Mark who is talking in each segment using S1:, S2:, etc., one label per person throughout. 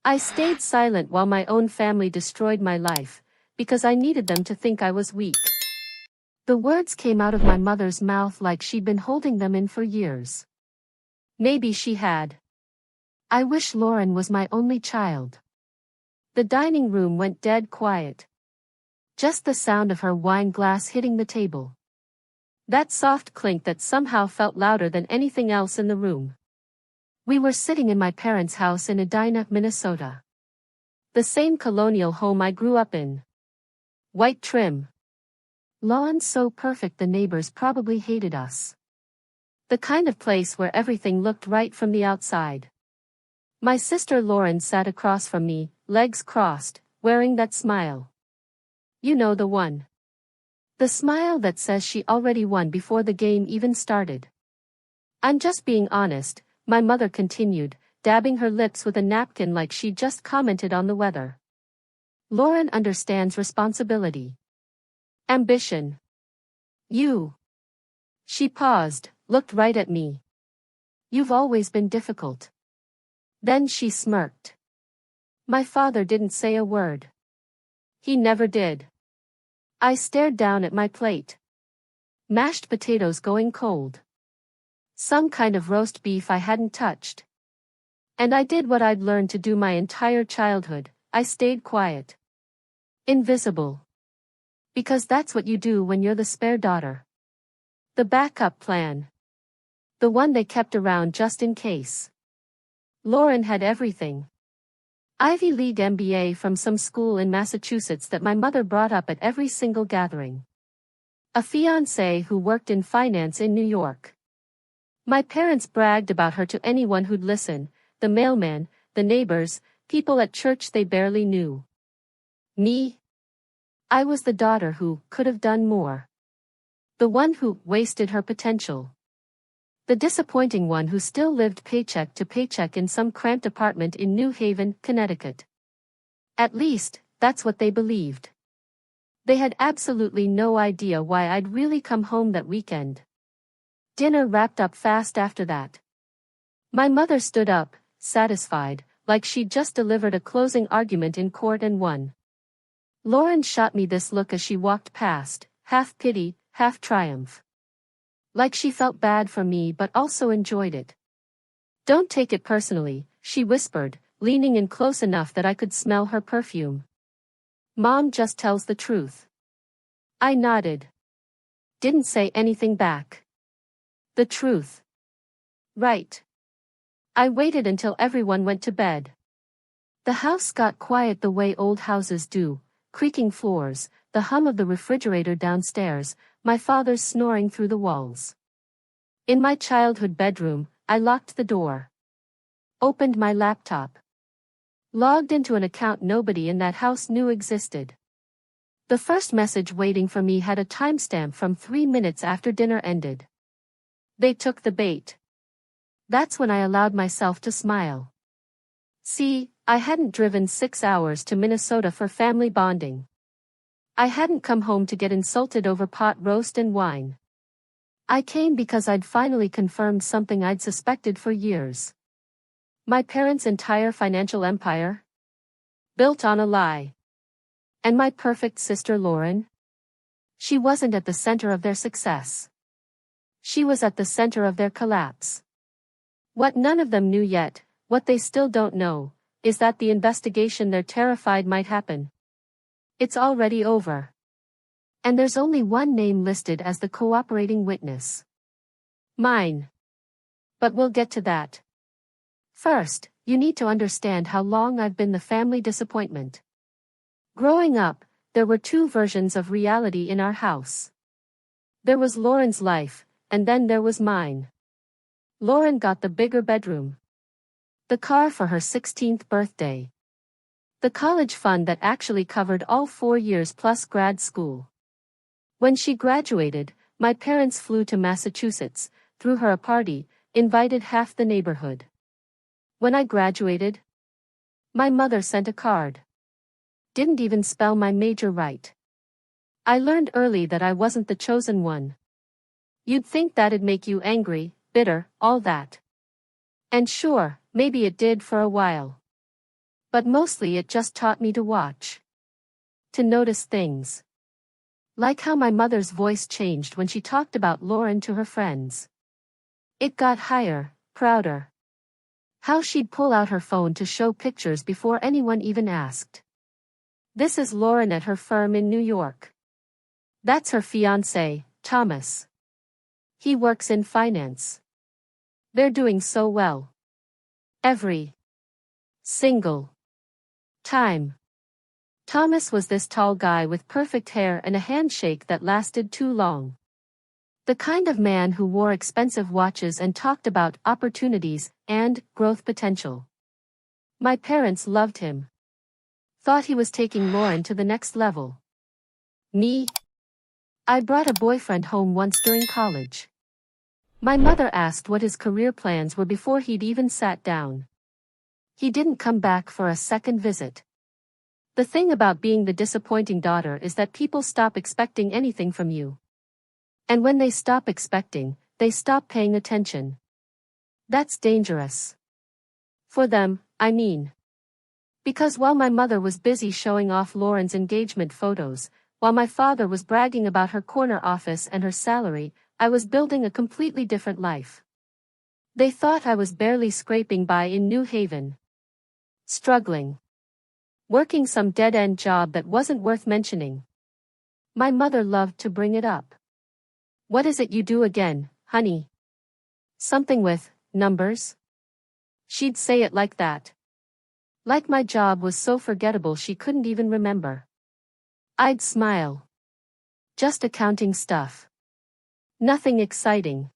S1: I stayed silent while my own family destroyed my life, because I needed them to think I was weak. The words came out of my mother's mouth like she'd been holding them in for years. Maybe she had. I wish Lauren was my only child. The dining room went dead quiet. Just the sound of her wine glass hitting the table. That soft clink that somehow felt louder than anything else in the room. We were sitting in my parents' house in Edina, Minnesota. The same colonial home I grew up in. White trim. Lawn so perfect the neighbors probably hated us. The kind of place where everything looked right from the outside. My sister Lauren sat across from me, legs crossed, wearing that smile. You know the one. The smile that says she already won before the game even started. I'm just being honest, my mother continued, dabbing her lips with a napkin like she'd just commented on the weather. Lauren understands responsibility. Ambition. You. She paused, looked right at me. You've always been difficult. Then she smirked. My father didn't say a word. He never did. I stared down at my plate. Mashed potatoes going cold. Some kind of roast beef I hadn't touched. And I did what I'd learned to do my entire childhood, I stayed quiet. Invisible. Because that's what you do when you're the spare daughter. The backup plan. The one they kept around just in case. Lauren had everything. Ivy League MBA from some school in Massachusetts that my mother brought up at every single gathering. A fiancé who worked in finance in New York. My parents bragged about her to anyone who'd listen, the mailman, the neighbors, people at church they barely knew. Me? I was the daughter who could have done more. The one who wasted her potential. The disappointing one who still lived paycheck to paycheck in some cramped apartment in New Haven, Connecticut. At least, that's what they believed. They had absolutely no idea why I'd really come home that weekend. Dinner wrapped up fast after that. My mother stood up, satisfied, like she'd just delivered a closing argument in court and won. Lauren shot me this look as she walked past, half pity, half triumph. Like she felt bad for me but also enjoyed it. Don't take it personally, she whispered, leaning in close enough that I could smell her perfume. Mom just tells the truth. I nodded. Didn't say anything back. The truth. Right. I waited until everyone went to bed. The house got quiet the way old houses do, creaking floors, the hum of the refrigerator downstairs, my father's snoring through the walls. In my childhood bedroom, I locked the door. Opened my laptop. Logged into an account nobody in that house knew existed. The first message waiting for me had a timestamp from 3 minutes after dinner ended. They took the bait. That's when I allowed myself to smile. See, I hadn't driven 6 hours to Minnesota for family bonding. I hadn't come home to get insulted over pot roast and wine. I came because I'd finally confirmed something I'd suspected for years. My parents' entire financial empire? Built on a lie. And my perfect sister Lauren? She wasn't at the center of their success. She was at the center of their collapse. What none of them knew yet, what they still don't know, is that the investigation they're terrified might happen. It's already over. And there's only one name listed as the cooperating witness. Mine. But we'll get to that. First, you need to understand how long I've been the family disappointment. Growing up, there were 2 versions of reality in our house. There was Lauren's life, and then there was mine. Lauren got the bigger bedroom. The car for her 16th birthday. The college fund that actually covered all 4 years plus grad school. When she graduated, my parents flew to Massachusetts, threw her a party, invited half the neighborhood. When I graduated, my mother sent a card. Didn't even spell my major right. I learned early that I wasn't the chosen one. You'd think that'd make you angry, bitter, all that. And sure, maybe it did for a while. But mostly it just taught me to watch. To notice things. Like how my mother's voice changed when she talked about Lauren to her friends. It got higher, prouder. How she'd pull out her phone to show pictures before anyone even asked. This is Lauren at her firm in New York. That's her fiancé, Thomas. He works in finance. They're doing so well. Every single time. Thomas was this tall guy with perfect hair and a handshake that lasted too long. The kind of man who wore expensive watches and talked about opportunities and growth potential. My parents loved him. Thought he was taking Lauren to the next level. Me? I brought a boyfriend home once during college. My mother asked what his career plans were before he'd even sat down. He didn't come back for a second visit. The thing about being the disappointing daughter is that people stop expecting anything from you. And when they stop expecting, they stop paying attention. That's dangerous. For them, I mean. Because while my mother was busy showing off Lauren's engagement photos, while my father was bragging about her corner office and her salary, I was building a completely different life. They thought I was barely scraping by in New Haven. Struggling. Working some dead-end job that wasn't worth mentioning. My mother loved to bring it up. What is it you do again, honey? Something with numbers? She'd say it like that. Like my job was so forgettable she couldn't even remember. I'd smile. Just accounting stuff. Nothing exciting.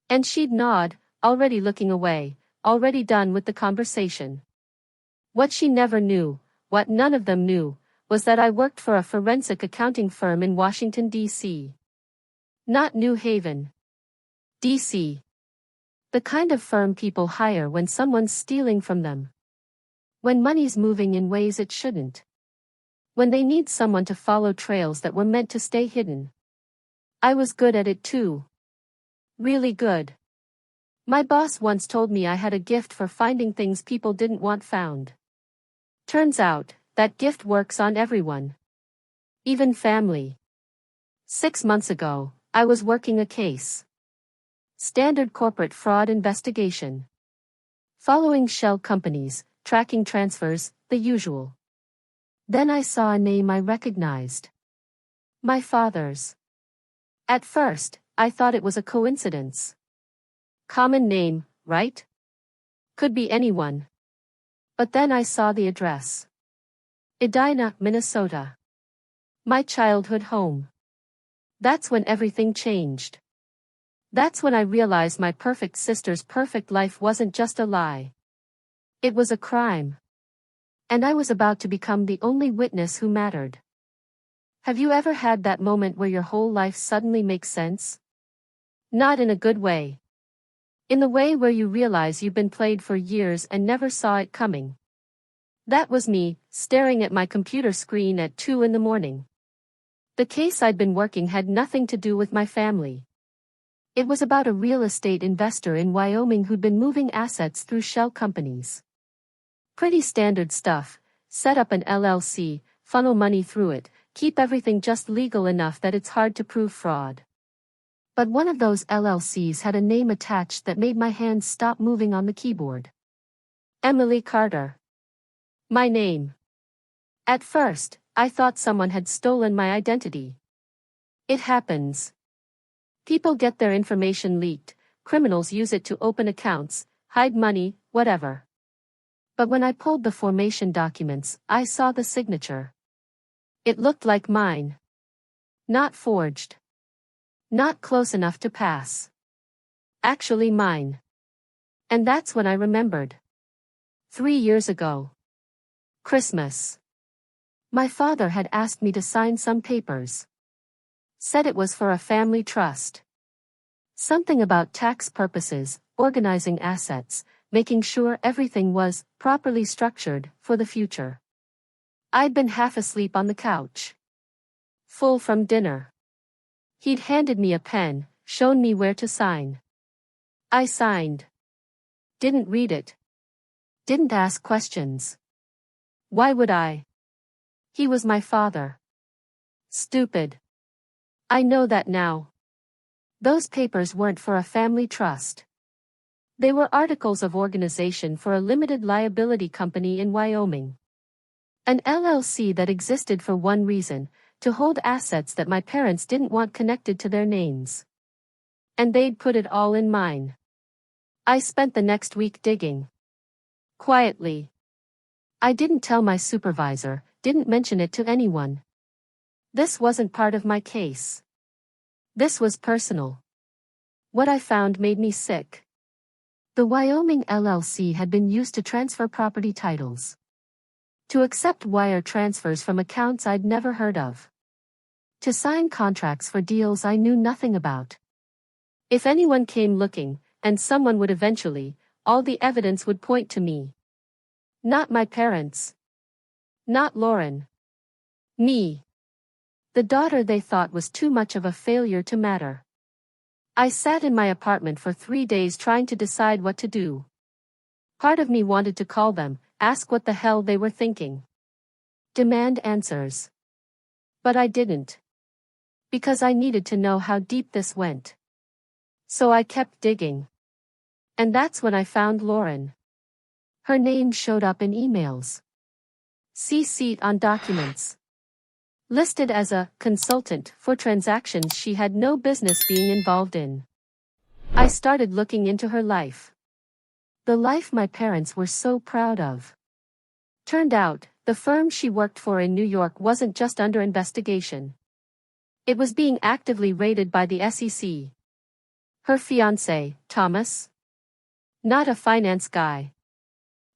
S1: And she'd nod, already looking away, already done with the conversation. What she never knew, what none of them knew, was that I worked for a forensic accounting firm in Washington, D.C. Not New Haven. D.C. The kind of firm people hire when someone's stealing from them. When money's moving in ways it shouldn't. When they need someone to follow trails that were meant to stay hidden. I was good at it too. Really good. My boss once told me I had a gift for finding things people didn't want found. Turns out, that gift works on everyone. Even family. 6 months ago, I was working a case. Standard corporate fraud investigation. Following shell companies, tracking transfers, the usual. Then I saw a name I recognized. My father's. At first, I thought it was a coincidence. Common name, right? Could be anyone. But then I saw the address. Edina, Minnesota. My childhood home. That's when everything changed. That's when I realized my perfect sister's perfect life wasn't just a lie. It was a crime. And I was about to become the only witness who mattered. Have you ever had that moment where your whole life suddenly makes sense? Not in a good way. In the way where you realize you've been played for years and never saw it coming. That was me, staring at my computer screen at 2 in the morning. The case I'd been working had nothing to do with my family. It was about a real estate investor in Wyoming who'd been moving assets through shell companies. Pretty standard stuff: set up an LLC, funnel money through it, keep everything just legal enough that it's hard to prove fraud. But one of those LLCs had a name attached that made my hands stop moving on the keyboard. Emily Carter. My name. At first, I thought someone had stolen my identity. It happens. People get their information leaked, criminals use it to open accounts, hide money, whatever. But when I pulled the formation documents, I saw the signature. It looked like mine. Not forged. Not close enough to pass. Actually mine. And that's when I remembered. 3 years ago. Christmas. My father had asked me to sign some papers. Said it was for a family trust. Something about tax purposes, organizing assets, making sure everything was properly structured for the future. I'd been half asleep on the couch. Full from dinner. He'd handed me a pen, shown me where to sign. I signed. Didn't read it. Didn't ask questions. Why would I? He was my father. Stupid. I know that now. Those papers weren't for a family trust. They were articles of organization for a limited liability company in Wyoming. An LLC that existed for one reason, to hold assets that my parents didn't want connected to their names. And they'd put it all in mine. I spent the next week digging. Quietly. I didn't tell my supervisor, didn't mention it to anyone. This wasn't part of my case. This was personal. What I found made me sick. The Wyoming LLC had been used to transfer property titles. To accept wire transfers from accounts I'd never heard of. To sign contracts for deals I knew nothing about. If anyone came looking, and someone would eventually, all the evidence would point to me. Not my parents. Not Lauren. Me. The daughter they thought was too much of a failure to matter. I sat in my apartment for 3 days trying to decide what to do. Part of me wanted to call them, ask what the hell they were thinking. Demand answers. But I didn't. Because I needed to know how deep this went. So I kept digging. And that's when I found Lauren. Her name showed up in emails. CC'd on documents. Listed as a consultant for transactions she had no business being involved in. I started looking into her life. The life my parents were so proud of. Turned out, the firm she worked for in New York wasn't just under investigation. It was being actively raided by the SEC. Her fiancé, Thomas? Not a finance guy.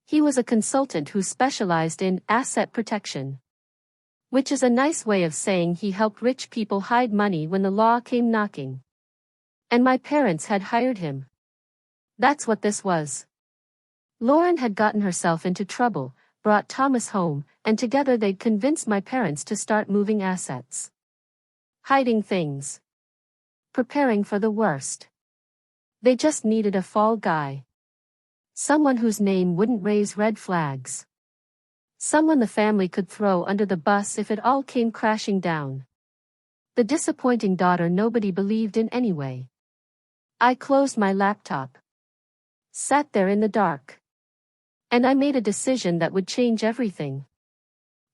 S1: He was a consultant who specialized in asset protection. Which is a nice way of saying he helped rich people hide money when the law came knocking. And my parents had hired him. That's what this was. Lauren had gotten herself into trouble, brought Thomas home, and together they'd convinced my parents to start moving assets. Hiding things. Preparing for the worst. They just needed a fall guy. Someone whose name wouldn't raise red flags. Someone the family could throw under the bus if it all came crashing down. The disappointing daughter nobody believed in anyway. I closed my laptop. Sat there in the dark. And I made a decision that would change everything.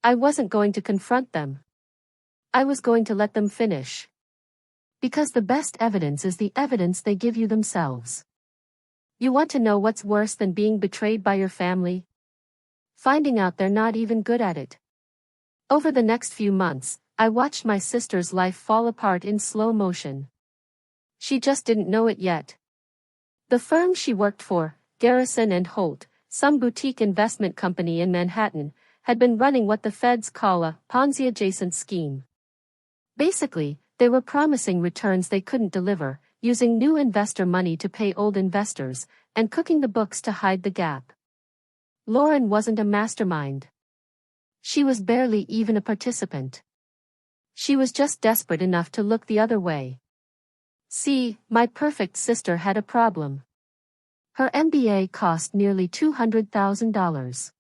S1: I wasn't going to confront them. I was going to let them finish. Because the best evidence is the evidence they give you themselves. You want to know what's worse than being betrayed by your family? Finding out they're not even good at it. Over the next few months, I watched my sister's life fall apart in slow motion. She just didn't know it yet. The firm she worked for, Garrison and Holt, some boutique investment company in Manhattan, had been running what the feds call a Ponzi-adjacent scheme. Basically, they were promising returns they couldn't deliver, using new investor money to pay old investors, and cooking the books to hide the gap. Lauren wasn't a mastermind. She was barely even a participant. She was just desperate enough to look the other way. See, my perfect sister had a problem. Her MBA cost nearly $200,000.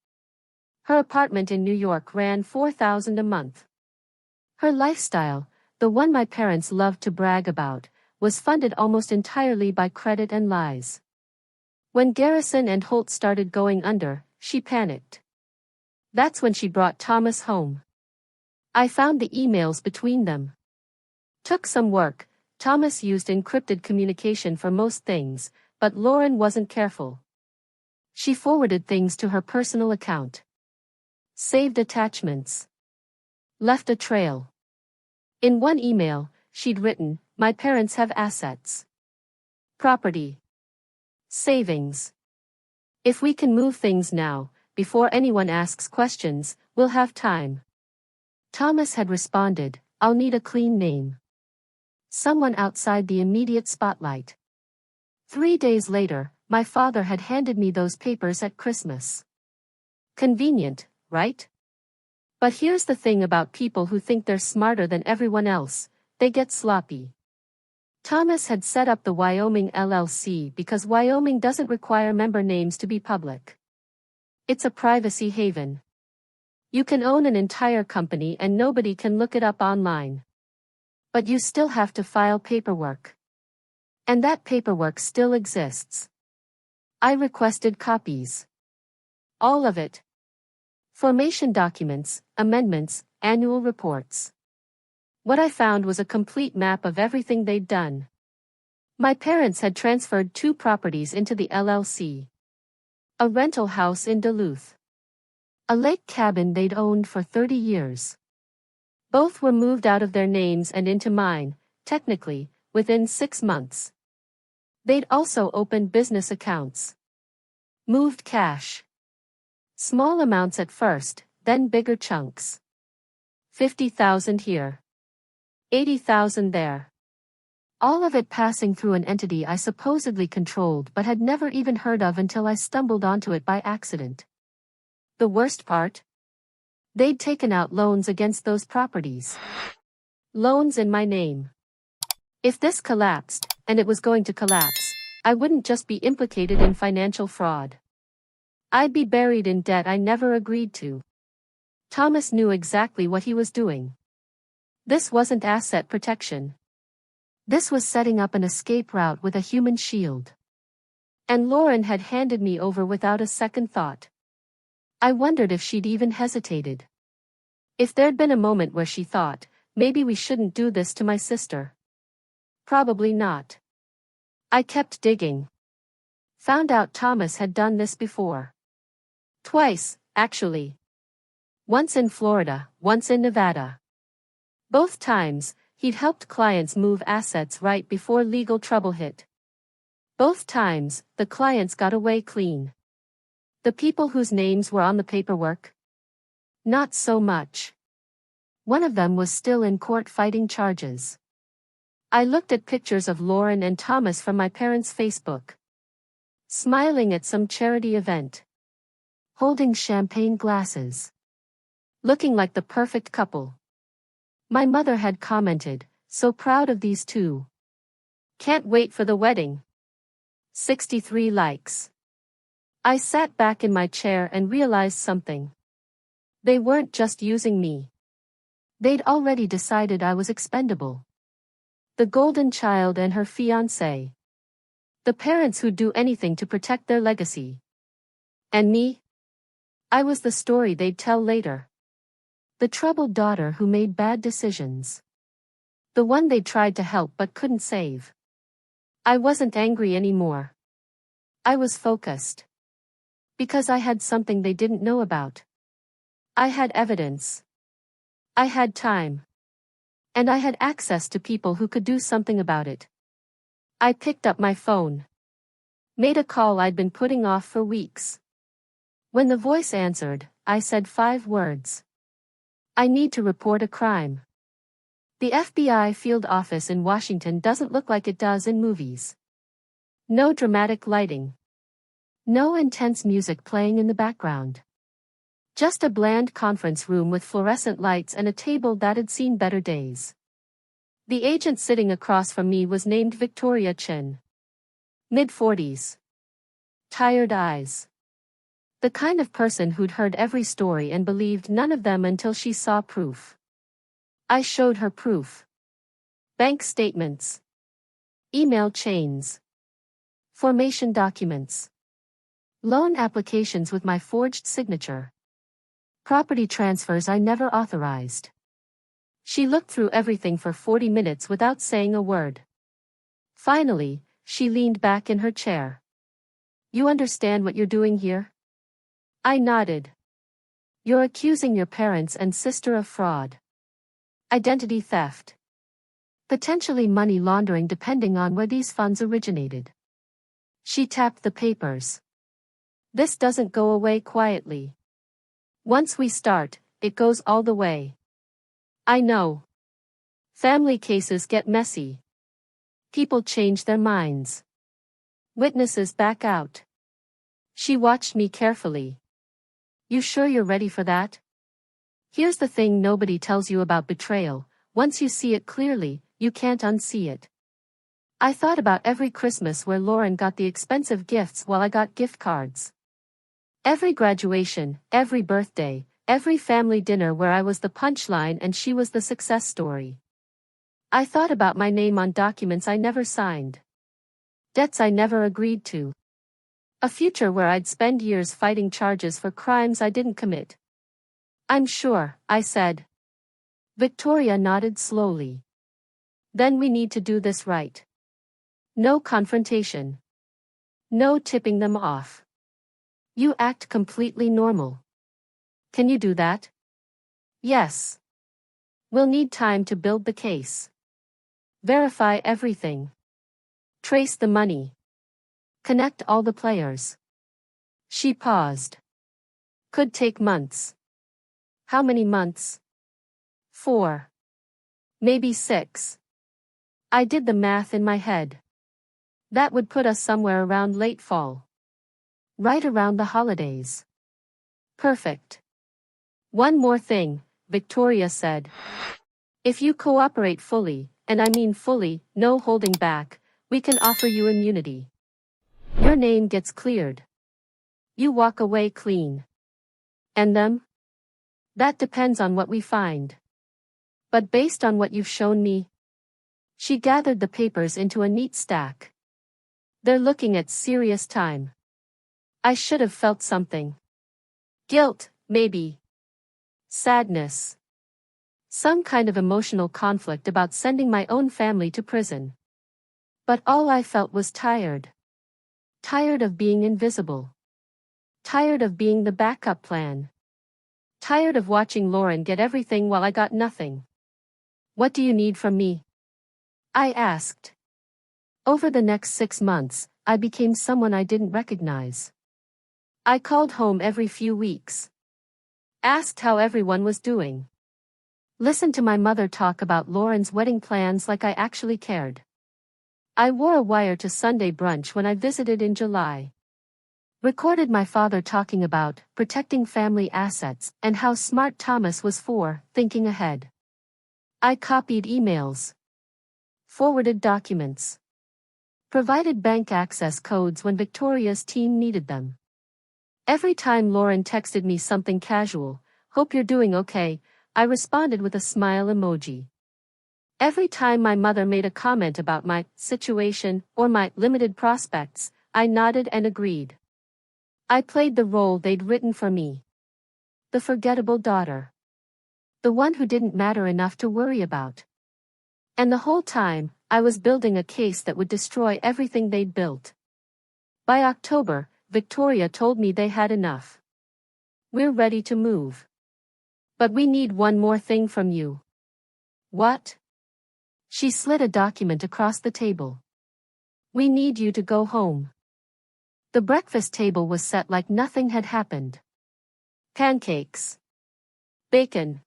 S1: Her apartment in New York ran $4,000 a month. Her lifestyle, the one my parents loved to brag about, was funded almost entirely by credit and lies. When Garrison and Holt started going under, she panicked. That's when she brought Thomas home. I found the emails between them. Took some work. Thomas used encrypted communication for most things, but Lauren wasn't careful. She forwarded things to her personal account. Saved attachments. Left a trail. In one email, she'd written, "My parents have assets. Property. Savings. If we can move things now, before anyone asks questions, we'll have time." Thomas had responded, "I'll need a clean name. Someone outside the immediate spotlight." 3 days later, my father had handed me those papers at Christmas. Convenient, right? But here's the thing about people who think they're smarter than everyone else, they get sloppy. Thomas had set up the Wyoming LLC because Wyoming doesn't require member names to be public. It's a privacy haven. You can own an entire company and nobody can look it up online. But you still have to file paperwork. And that paperwork still exists. I requested copies. All of it. Formation documents, amendments, annual reports. What I found was a complete map of everything they'd done. My parents had transferred 2 properties into the LLC. A rental house in Duluth. A lake cabin they'd owned for 30 years. Both were moved out of their names and into mine, technically, within 6 months. They'd also opened business accounts. Moved cash. Small amounts at first, then bigger chunks. 50,000 here. 80,000 there. All of it passing through an entity I supposedly controlled but had never even heard of until I stumbled onto it by accident. The worst part? They'd taken out loans against those properties. Loans in my name. If this collapsed, and it was going to collapse, I wouldn't just be implicated in financial fraud. I'd be buried in debt I never agreed to. Thomas knew exactly what he was doing. This wasn't asset protection. This was setting up an escape route with a human shield. And Lauren had handed me over without a second thought. I wondered if she'd even hesitated. If there'd been a moment where she thought, maybe we shouldn't do this to my sister. Probably not. I kept digging. Found out Thomas had done this before. Twice, actually. Once in Florida, once in Nevada. Both times, he'd helped clients move assets right before legal trouble hit. Both times, the clients got away clean. The people whose names were on the paperwork? Not so much. One of them was still in court fighting charges. I looked at pictures of Lauren and Thomas from my parents' Facebook. Smiling at some charity event. Holding champagne glasses. Looking like the perfect couple. My mother had commented, "So proud of these two. Can't wait for the wedding." 63 likes. I sat back in my chair and realized something. They weren't just using me. They'd already decided I was expendable. The golden child and her fiancé. The parents who'd do anything to protect their legacy. And me? I was the story they'd tell later. The troubled daughter who made bad decisions. The one they tried to help but couldn't save. I wasn't angry anymore. I was focused. Because I had something they didn't know about. I had evidence. I had time. And I had access to people who could do something about it. I picked up my phone. Made a call I'd been putting off for weeks. When the voice answered, I said 5 words. I need to report a crime. The FBI field office in Washington doesn't look like it does in movies. No dramatic lighting. No intense music playing in the background. Just a bland conference room with fluorescent lights and a table that had seen better days. The agent sitting across from me was named Victoria Chin. Mid-40s. Tired eyes. The kind of person who'd heard every story and believed none of them until she saw proof. I showed her proof. Bank statements. Email chains. Formation documents. Loan applications with my forged signature. Property transfers I never authorized. She looked through everything for 40 minutes without saying a word. Finally, she leaned back in her chair. "You understand what you're doing here?" I nodded. "You're accusing your parents and sister of fraud. Identity theft. Potentially money laundering depending on where these funds originated." She tapped the papers. "This doesn't go away quietly. Once we start, it goes all the way." I know. Family cases get messy. People change their minds. Witnesses back out. She watched me carefully. "You sure you're ready for that? Here's the thing nobody tells you about betrayal: once you see it clearly, you can't unsee it." I thought about every Christmas where Lauren got the expensive gifts while I got gift cards. Every graduation, every birthday, Every family dinner where I was the punchline and she was the success story. I thought about my name on documents I never signed. Debts I never agreed to. A future where I'd spend years fighting charges for crimes I didn't commit. I'm sure, I said. Victoria nodded slowly. Then we need to do this right. No confrontation. No tipping them off. You act completely normal. Can you do that? Yes. We'll need time to build the case. Verify everything. Trace the money. Connect all the players. She paused. Could take months. How many months? 4. Maybe 6. I did the math in my head. That would put us somewhere around late fall. Right around the holidays. Perfect. One more thing, Victoria said. If you cooperate fully, and I mean fully, no holding back, we can offer you immunity. Your name gets cleared. You walk away clean. And them? That depends on what we find. But based on what you've shown me, she gathered the papers into a neat stack. They're looking at serious time. I should have felt something. Guilt, maybe. Sadness. Some kind of emotional conflict about sending my own family to prison. But all I felt was tired. Tired of being invisible. Tired of being the backup plan. Tired of watching Lauren get everything while I got nothing. What do you need from me? I asked. Over the next 6 months, I became someone I didn't recognize. I called home every few weeks. Asked how everyone was doing. Listened to my mother talk about Lauren's wedding plans like I actually cared. I wore a wire to Sunday brunch when I visited in July. Recorded my father talking about protecting family assets and how smart Thomas was for thinking ahead. I copied emails. Forwarded documents. Provided bank access codes when Victoria's team needed them. Every time Lauren texted me something casual, "Hope you're doing okay," I responded with a smile emoji. Every time my mother made a comment about my situation or my limited prospects, I nodded and agreed. I played the role they'd written for me. The forgettable daughter. The one who didn't matter enough to worry about. And the whole time, I was building a case that would destroy everything they'd built. By October, Victoria told me they had enough. We're ready to move. But we need one more thing from you. What? She slid a document across the table. We need you to go home. The breakfast table was set like nothing had happened. Pancakes. Bacon.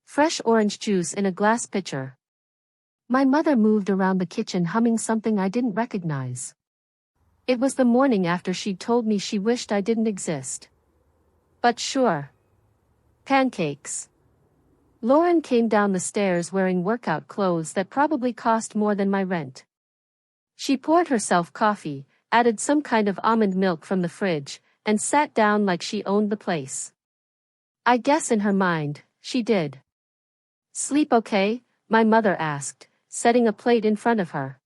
S1: Fresh orange juice in a glass pitcher. My mother moved around the kitchen humming something I didn't recognize. It was the morning after she'd told me she wished I didn't exist. But sure. Pancakes. Lauren came down the stairs wearing workout clothes that probably cost more than my rent. She poured herself coffee, added some kind of almond milk from the fridge, and sat down like she owned the place. I guess in her mind, she did. Sleep okay? My mother asked, setting a plate in front of her.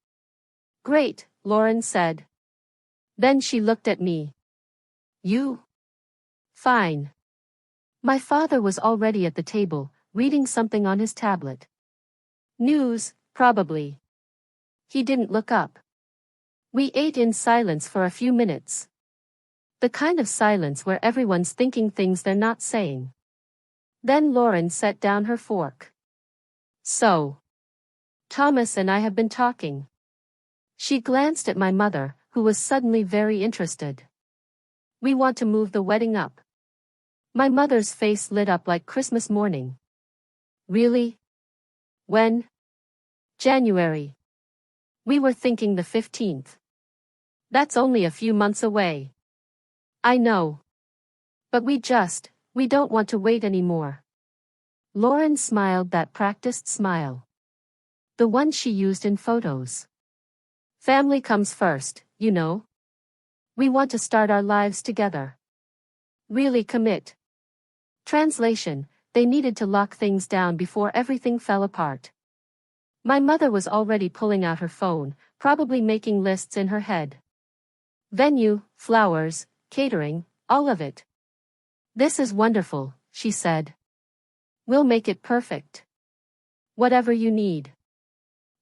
S1: Great, Lauren said. Then she looked at me. You? Fine. My father was already at the table, reading something on his tablet. News, probably. He didn't look up. We ate in silence for a few minutes. The kind of silence where everyone's thinking things they're not saying. Then Lauren set down her fork. So. Thomas and I have been talking. She glanced at my mother, who was suddenly very interested. We want to move the wedding up. My mother's face lit up like Christmas morning. Really? When? January. We were thinking the 15th. That's only a few months away. I know. But we don't want to wait anymore. Lauren smiled that practiced smile. The one she used in photos. Family comes first, you know. We want to start our lives together. Really commit. Translation: they needed to lock things down before everything fell apart. My mother was already pulling out her phone, probably making lists in her head. Venue, flowers, catering, all of it. "This is wonderful," she said. "We'll make it perfect. Whatever you need."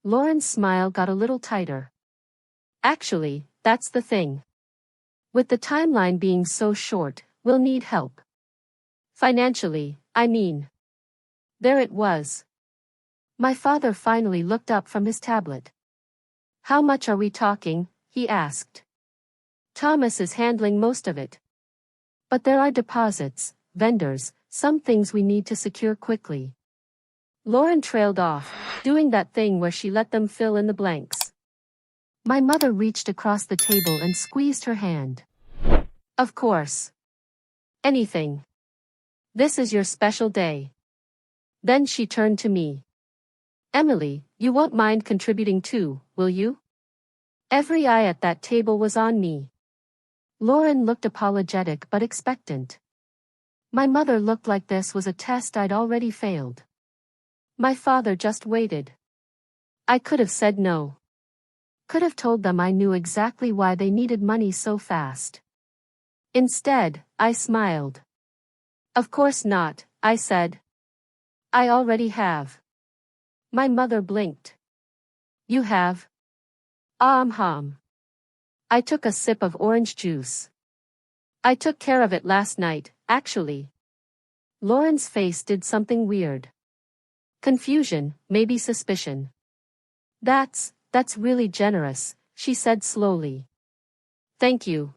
S1: Lauren's smile got a little tighter. "Actually, that's the thing. With the timeline being so short, we'll need help. Financially, I mean." There it was. My father finally looked up from his tablet. "How much are we talking?" he asked. "Thomas is handling most of it. But there are deposits, vendors, some things we need to secure quickly." Lauren trailed off, doing that thing where she let them fill in the blanks. My mother reached across the table and squeezed her hand. "Of course. Anything. This is your special day." Then she turned to me. "Emily, you won't mind contributing too, will you?" Every eye at that table was on me. Lauren looked apologetic but expectant. My mother looked like this was a test I'd already failed. My father just waited. I could have said no. Could have told them I knew exactly why they needed money so fast. Instead, I smiled. "Of course not," I said. "I already have." My mother blinked. "You have?" Hum. I took a sip of orange juice. "I took care of it last night, actually." Lauren's face did something weird. Confusion, maybe suspicion. That's really generous," she said slowly. "Thank you."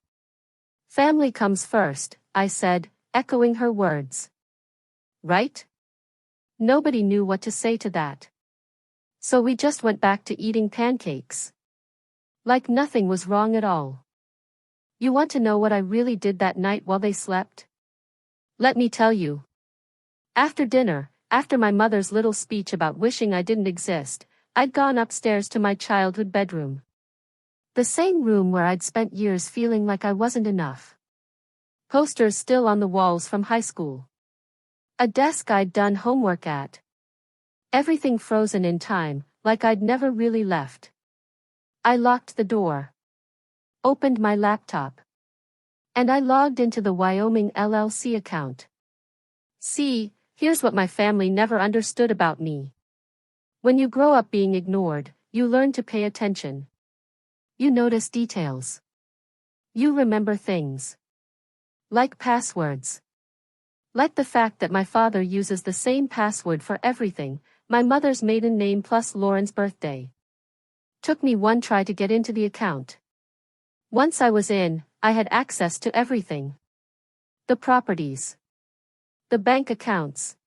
S1: "Family comes first," I said, echoing her words. "Right?" Nobody knew what to say to that. So we just went back to eating pancakes. Like nothing was wrong at all. You want to know what I really did that night while they slept? Let me tell you. After dinner, after my mother's little speech about wishing I didn't exist, I'd gone upstairs to my childhood bedroom. The same room where I'd spent years feeling like I wasn't enough. Posters still on the walls from high school. A desk I'd done homework at. Everything frozen in time, like I'd never really left. I locked the door. Opened my laptop. And I logged into the Wyoming LLC account. See, here's what my family never understood about me. When you grow up being ignored, you learn to pay attention. You notice details. You remember things. Like passwords. Like the fact that my father uses the same password for everything, my mother's maiden name plus Lauren's birthday. Took me one try to get into the account. Once I was in, I had access to everything. The properties. The bank accounts.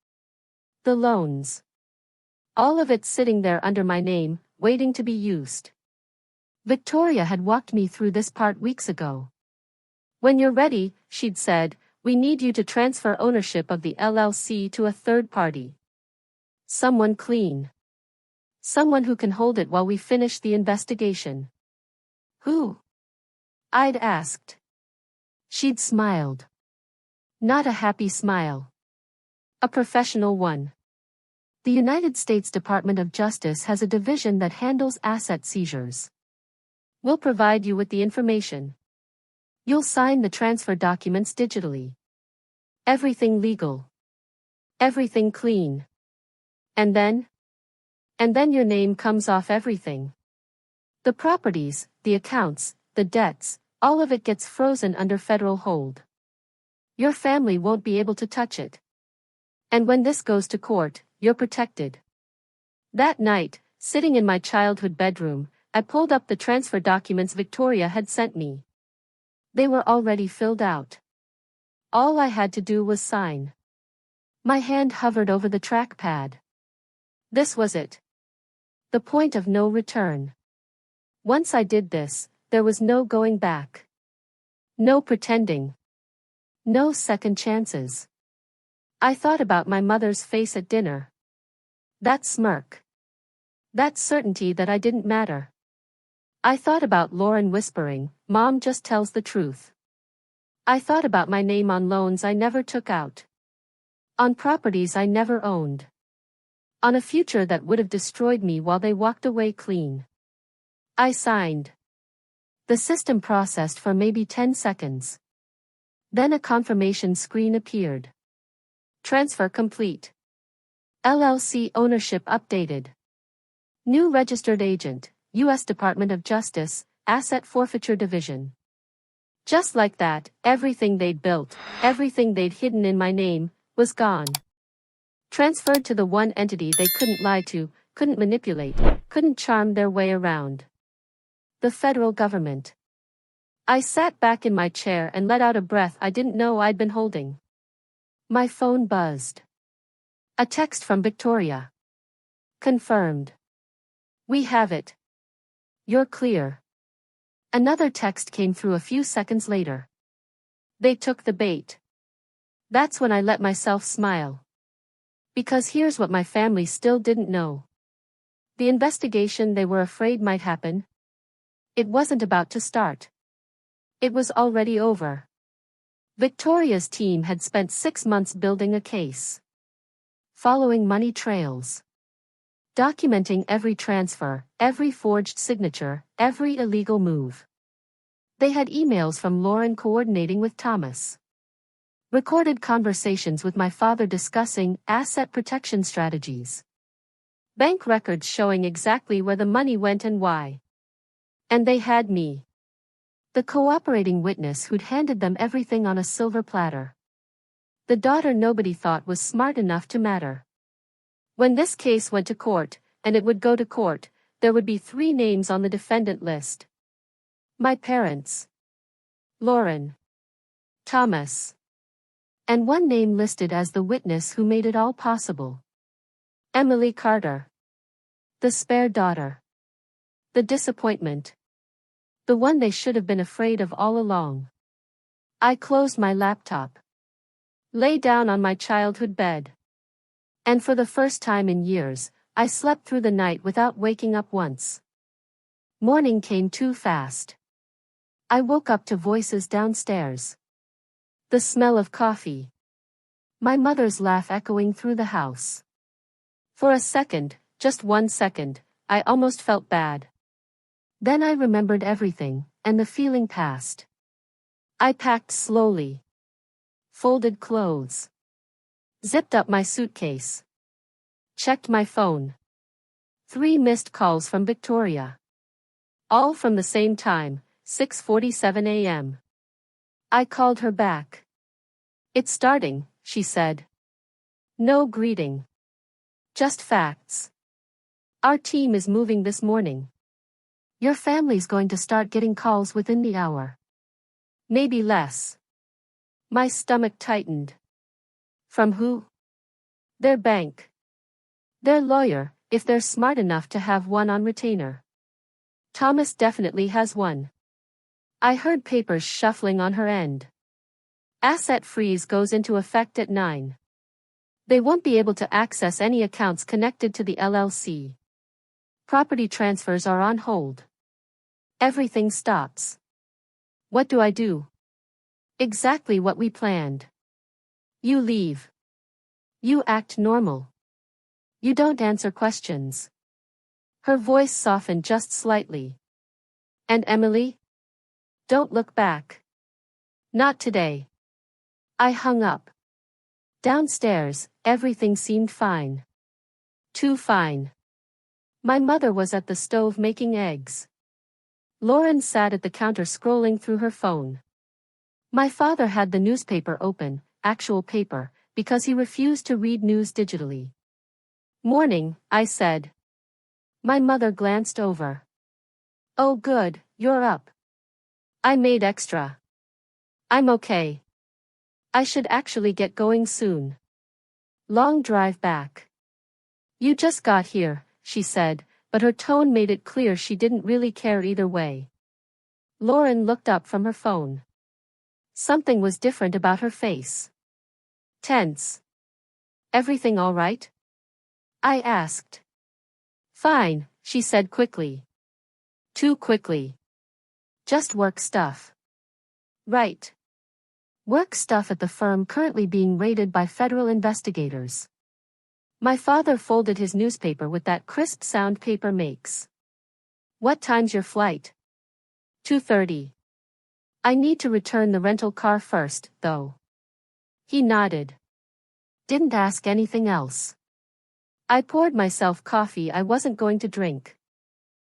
S1: The loans. All of it sitting there under my name, waiting to be used. Victoria had walked me through this part weeks ago. "When you're ready," she'd said, "we need you to transfer ownership of the LLC to a third party. Someone clean. Someone who can hold it while we finish the investigation." "Who?" I'd asked. She'd smiled. Not a happy smile. A professional one. The United States Department of Justice has a division that handles asset seizures. We'll provide you with the information. You'll sign the transfer documents digitally. Everything legal. Everything clean. And then your name comes off everything. The properties, the accounts, the debts, all of it gets frozen under federal hold. Your family won't be able to touch it. And when this goes to court, you're protected." That night, sitting in my childhood bedroom, I pulled up the transfer documents Victoria had sent me. They were already filled out. All I had to do was sign. My hand hovered over the trackpad. This was it. The point of no return. Once I did this, there was no going back. No pretending. No second chances. I thought about my mother's face at dinner. That smirk. That certainty that I didn't matter. I thought about Lauren whispering, "Mom just tells the truth." I thought about my name on loans I never took out. On properties I never owned. On a future that would have destroyed me while they walked away clean. I signed. The system processed for maybe 10 seconds. Then a confirmation screen appeared. Transfer complete. LLC ownership updated. New registered agent, U.S. Department of Justice, Asset Forfeiture Division. Just like that, everything they'd built, everything they'd hidden in my name, was gone. Transferred to the one entity they couldn't lie to, couldn't manipulate, couldn't charm their way around. The federal government. I sat back in my chair and let out a breath I didn't know I'd been holding. My phone buzzed. A text from Victoria. Confirmed. We have it. You're clear. Another text came through a few seconds later. They took the bait. That's when I let myself smile. Because here's what my family still didn't know. The investigation they were afraid might happen. It wasn't about to start. It was already over. Victoria's team had spent 6 months building a case. Following money trails. Documenting every transfer, every forged signature, every illegal move. They had emails from Lauren coordinating with Thomas. Recorded conversations with my father discussing asset protection strategies. Bank records showing exactly where the money went and why. And they had me. The cooperating witness who'd handed them everything on a silver platter. The daughter nobody thought was smart enough to matter. When this case went to court, and it would go to court, there would be 3 names on the defendant list. My parents. Lauren. Thomas. And 1 name listed as the witness who made it all possible. Emily Carter. The spare daughter. The disappointment. The one they should have been afraid of all along. I closed my laptop. Lay down on my childhood bed. And for the first time in years, I slept through the night without waking up once. Morning came too fast. I woke up to voices downstairs. The smell of coffee. My mother's laugh echoing through the house. For a second, just 1 second, I almost felt bad. Then I remembered everything, and the feeling passed. I packed slowly. Folded clothes. Zipped up my suitcase. Checked my phone. 3 missed calls from Victoria. All from the same time, 6:47 a.m. I called her back. It's starting, she said. No greeting. Just facts. Our team is moving this morning. Your family's going to start getting calls within the hour. Maybe less. My stomach tightened. From who? Their bank. Their lawyer, if they're smart enough to have one on retainer. Thomas definitely has one. I heard papers shuffling on her end. Asset freeze goes into effect at 9. They won't be able to access any accounts connected to the LLC. Property transfers are on hold. Everything stops. What do I do? Exactly what we planned. You leave. You act normal. You don't answer questions. Her voice softened just slightly. And Emily? Don't look back. Not today. I hung up. Downstairs, everything seemed fine. Too fine. My mother was at the stove making eggs. Lauren sat at the counter scrolling through her phone. My father had the newspaper open, actual paper, because he refused to read news digitally. Morning, I said. My mother glanced over. Oh good, you're up. I made extra. I'm okay. I should actually get going soon. Long drive back. You just got here, she said, but her tone made it clear she didn't really care either way. Lauren looked up from her phone. Something was different about her face. Tense. Everything all right? I asked. Fine, she said quickly. Too quickly. Just work stuff. Right. Work stuff at the firm currently being raided by federal investigators. My father folded his newspaper with that crisp sound paper makes. What time's your flight? 2:30. I need to return the rental car first, though. He nodded. Didn't ask anything else. I poured myself coffee I wasn't going to drink.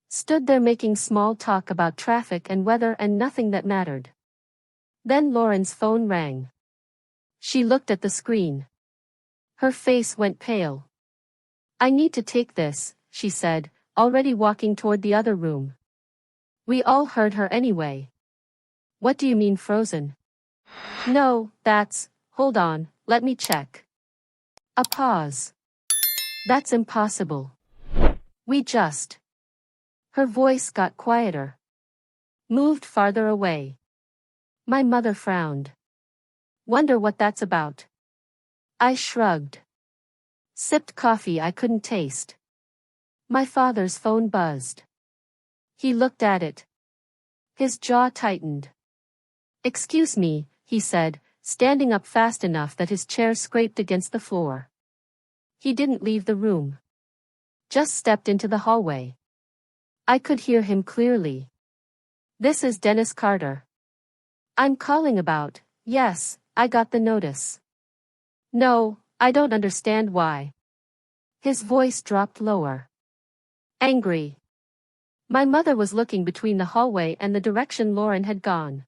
S1: Stood there making small talk about traffic and weather and nothing that mattered. Then Lauren's phone rang. She looked at the screen. Her face went pale. I need to take this, she said, already walking toward the other room. We all heard her anyway. What do you mean frozen? No, hold on, let me check. A pause. That's impossible. Her voice got quieter. Moved farther away. My mother frowned. Wonder what that's about. I shrugged. Sipped coffee I couldn't taste. My father's phone buzzed. He looked at it. His jaw tightened. Excuse me, he said, standing up fast enough that his chair scraped against the floor. He didn't leave the room. Just stepped into the hallway. I could hear him clearly. This is Dennis Carter. I'm calling about, yes, I got the notice. No, I don't understand why. His voice dropped lower. Angry. My mother was looking between the hallway and the direction Lauren had gone.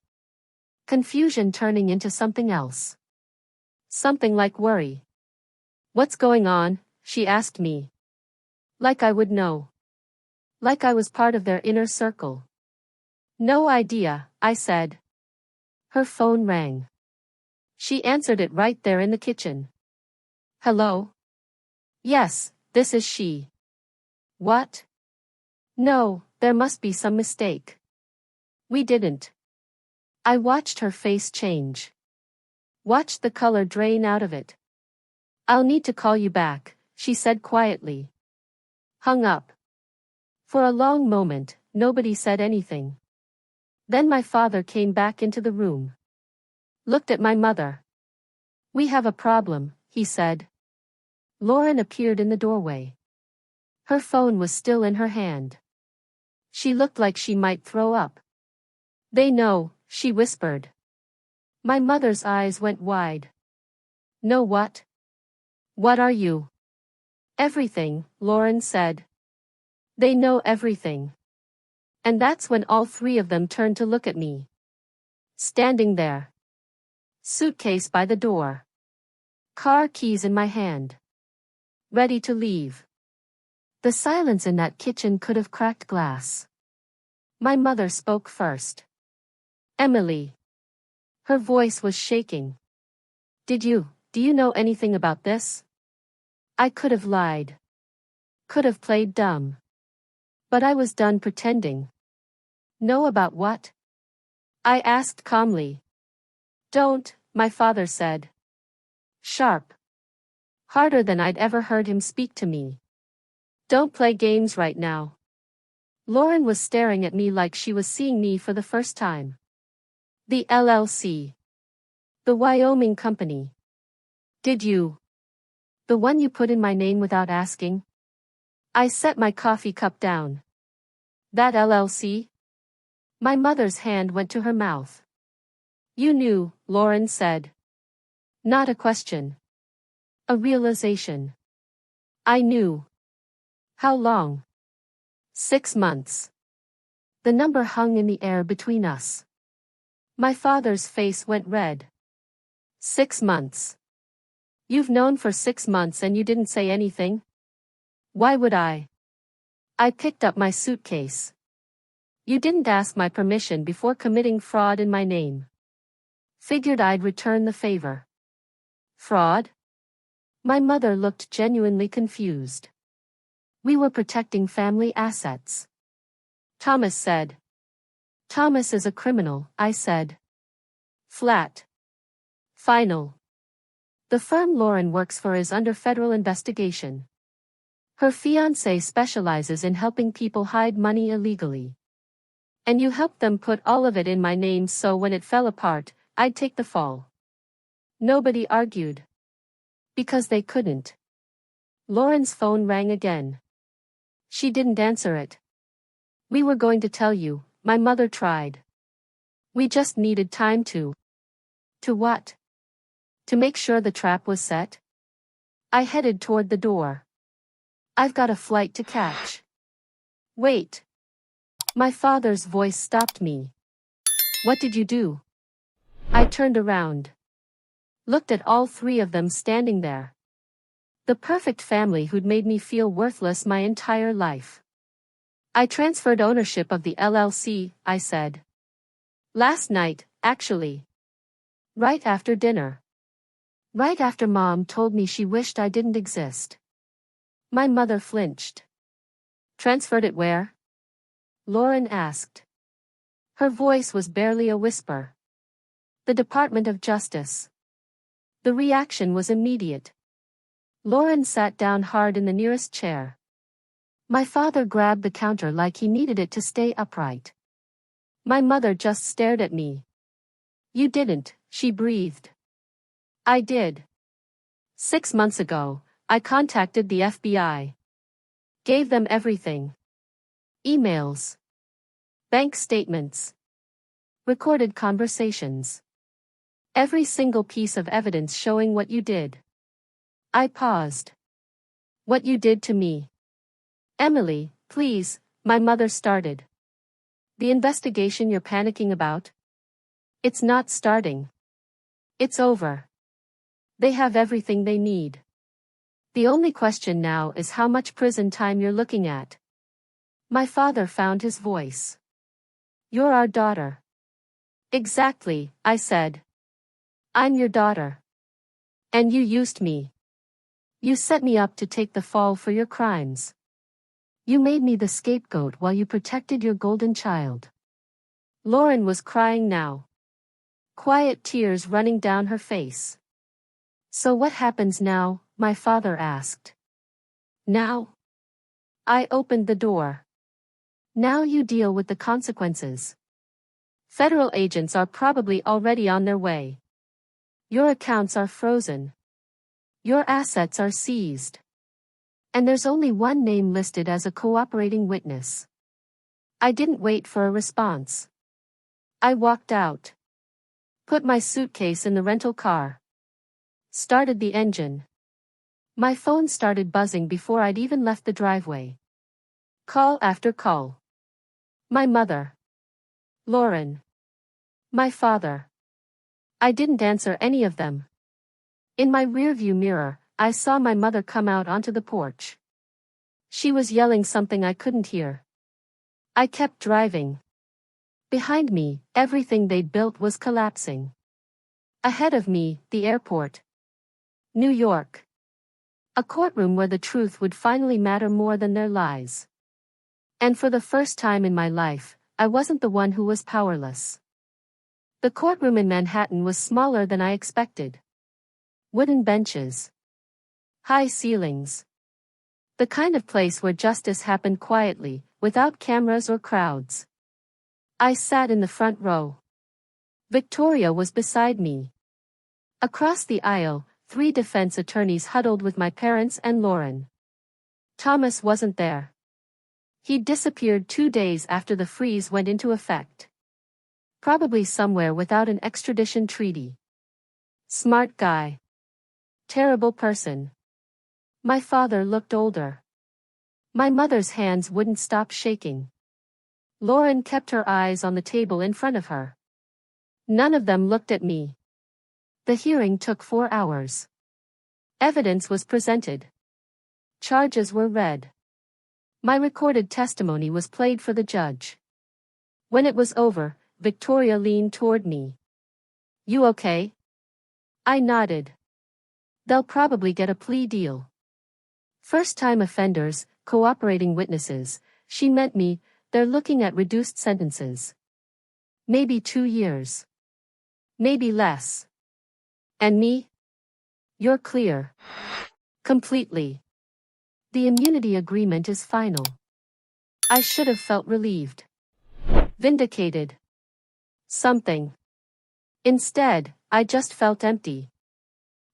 S1: Confusion turning into something else. Something like worry. What's going on? She asked me. Like I would know. Like I was part of their inner circle. No idea, I said. Her phone rang. She answered it right there in the kitchen. Hello? Yes, this is she. What? No, there must be some mistake. We didn't. I watched her face change. Watched the color drain out of it. I'll need to call you back, she said quietly. Hung up. For a long moment, nobody said anything. Then my father came back into the room. Looked at my mother. We have a problem, he said. Lauren appeared in the doorway. Her phone was still in her hand. She looked like she might throw up. They know, she whispered. My mother's eyes went wide. Know what? What are you? Everything, Lauren said. They know everything. And that's when all three of them turned to look at me. Standing there. Suitcase by the door. Car keys in my hand. Ready to leave. The silence in that kitchen could have cracked glass. My mother spoke first. Emily. Her voice was shaking. Do you know anything about this? I could have lied. Could have played dumb. But I was done pretending. Know about what? I asked calmly. Don't, my father said. Sharp. Harder than I'd ever heard him speak to me. Don't play games right now. Lauren was staring at me like she was seeing me for the first time. The LLC. The Wyoming company. Did you? The one you put in my name without asking? I set my coffee cup down. That LLC? My mother's hand went to her mouth. You knew, Lauren said. Not a question. A realization. I knew. How long? 6 months. The number hung in the air between us. My father's face went red. 6 months. You've known for 6 months and you didn't say anything? Why would I? I picked up my suitcase. You didn't ask my permission before committing fraud in my name. Figured I'd return the favor. Fraud? My mother looked genuinely confused. We were protecting family assets. Thomas said. Thomas is a criminal, I said. Flat. Final. The firm Lauren works for is under federal investigation. Her fiancé specializes in helping people hide money illegally. And you helped them put all of it in my name so when it fell apart, I'd take the fall. Nobody argued. Because they couldn't. Lauren's phone rang again. She didn't answer it. We were going to tell you, my mother tried. We just needed time to. To what? To make sure the trap was set? I headed toward the door. I've got a flight to catch. Wait. My father's voice stopped me. What did you do? I turned around. Looked at all three of them standing there. The perfect family who'd made me feel worthless my entire life. I transferred ownership of the LLC, I said. Last night, actually. Right after dinner. Right after Mom told me she wished I didn't exist. My mother flinched. Transferred it where? Lauren asked. Her voice was barely a whisper. The Department of Justice. The reaction was immediate. Lauren sat down hard in the nearest chair. My father grabbed the counter like he needed it to stay upright. My mother just stared at me. You didn't, she breathed. I did. 6 months ago, I contacted the FBI. Gave them everything. Emails. Bank statements. Recorded conversations. Every single piece of evidence showing what you did. I paused. What you did to me. Emily, please, my mother started. The investigation you're panicking about? It's not starting. It's over. They have everything they need. The only question now is how much prison time you're looking at. My father found his voice. You're our daughter. Exactly, I said. I'm your daughter. And you used me. You set me up to take the fall for your crimes. You made me the scapegoat while you protected your golden child. Lauren was crying now. Quiet tears running down her face. So what happens now? My father asked. Now? I opened the door. Now you deal with the consequences. Federal agents are probably already on their way. Your accounts are frozen. Your assets are seized. And there's only one name listed as a cooperating witness. I didn't wait for a response. I walked out. Put my suitcase in the rental car. Started the engine. My phone started buzzing before I'd even left the driveway. Call after call. My mother. Lauren. My father. I didn't answer any of them. In my rearview mirror, I saw my mother come out onto the porch. She was yelling something I couldn't hear. I kept driving. Behind me, everything they'd built was collapsing. Ahead of me, the airport. New York. A courtroom where the truth would finally matter more than their lies. And for the first time in my life, I wasn't the one who was powerless. The courtroom in Manhattan was smaller than I expected. Wooden benches. High ceilings. The kind of place where justice happened quietly, without cameras or crowds. I sat in the front row. Victoria was beside me. Across the aisle, 3 defense attorneys huddled with my parents and Lauren. Thomas wasn't there. He'd disappeared 2 days after the freeze went into effect. Probably somewhere without an extradition treaty. Smart guy. Terrible person. My father looked older. My mother's hands wouldn't stop shaking. Lauren kept her eyes on the table in front of her. None of them looked at me. The hearing took 4 hours. Evidence was presented. Charges were read. My recorded testimony was played for the judge. When it was over, Victoria leaned toward me. You okay? I nodded. They'll probably get a plea deal. First-time offenders, cooperating witnesses, she meant me, they're looking at reduced sentences. Maybe 2 years. Maybe less. And me? You're clear. Completely. The immunity agreement is final. I should have felt relieved. Vindicated. Something. Instead, I just felt empty.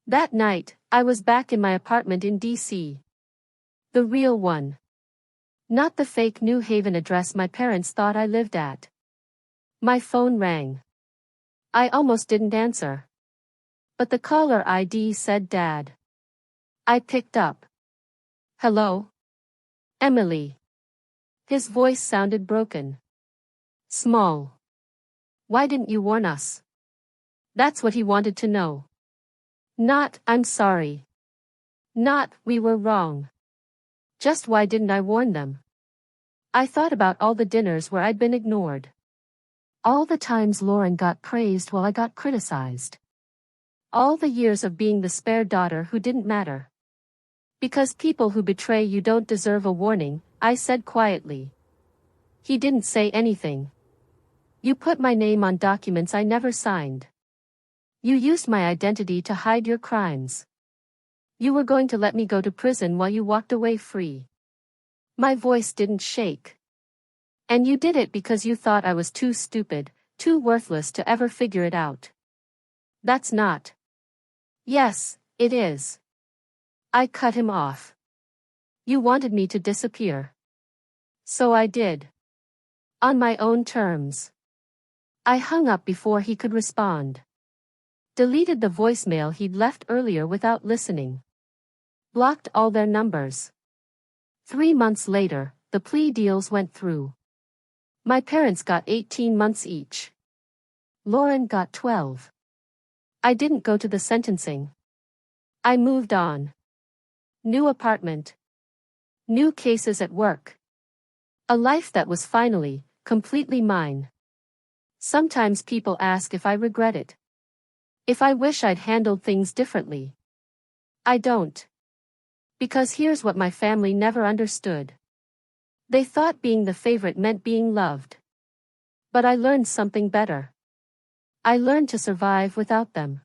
S1: That night, I was back in my apartment in DC. The real one. Not the fake New Haven address my parents thought I lived at. My phone rang. I almost didn't answer. But the caller ID said Dad. I picked up. Hello? Emily. His voice sounded broken. Small. Why didn't you warn us? That's what he wanted to know. Not, I'm sorry. Not, we were wrong. Just why didn't I warn them? I thought about all the dinners where I'd been ignored. All the times Lauren got praised while I got criticized. All the years of being the spare daughter who didn't matter. Because people who betray you don't deserve a warning, I said quietly. He didn't say anything. You put my name on documents I never signed. You used my identity to hide your crimes. You were going to let me go to prison while you walked away free. My voice didn't shake. And you did it because you thought I was too stupid, too worthless to ever figure it out. That's not. Yes, it is. I cut him off. You wanted me to disappear. So I did. On my own terms. I hung up before he could respond. Deleted the voicemail he'd left earlier without listening. Blocked all their numbers. 3 months later, the plea deals went through. My parents got 18 months each. Lauren got 12. I didn't go to the sentencing. I moved on. New apartment. New cases at work. A life that was finally, completely mine. Sometimes people ask if I regret it. If I wish I'd handled things differently. I don't. Because here's what my family never understood. They thought being the favorite meant being loved. But I learned something better. I learned to survive without them.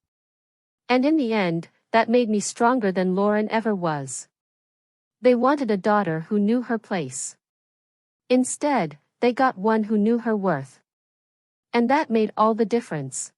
S1: And in the end, that made me stronger than Lauren ever was. They wanted a daughter who knew her place. Instead, they got one who knew her worth. And that made all the difference.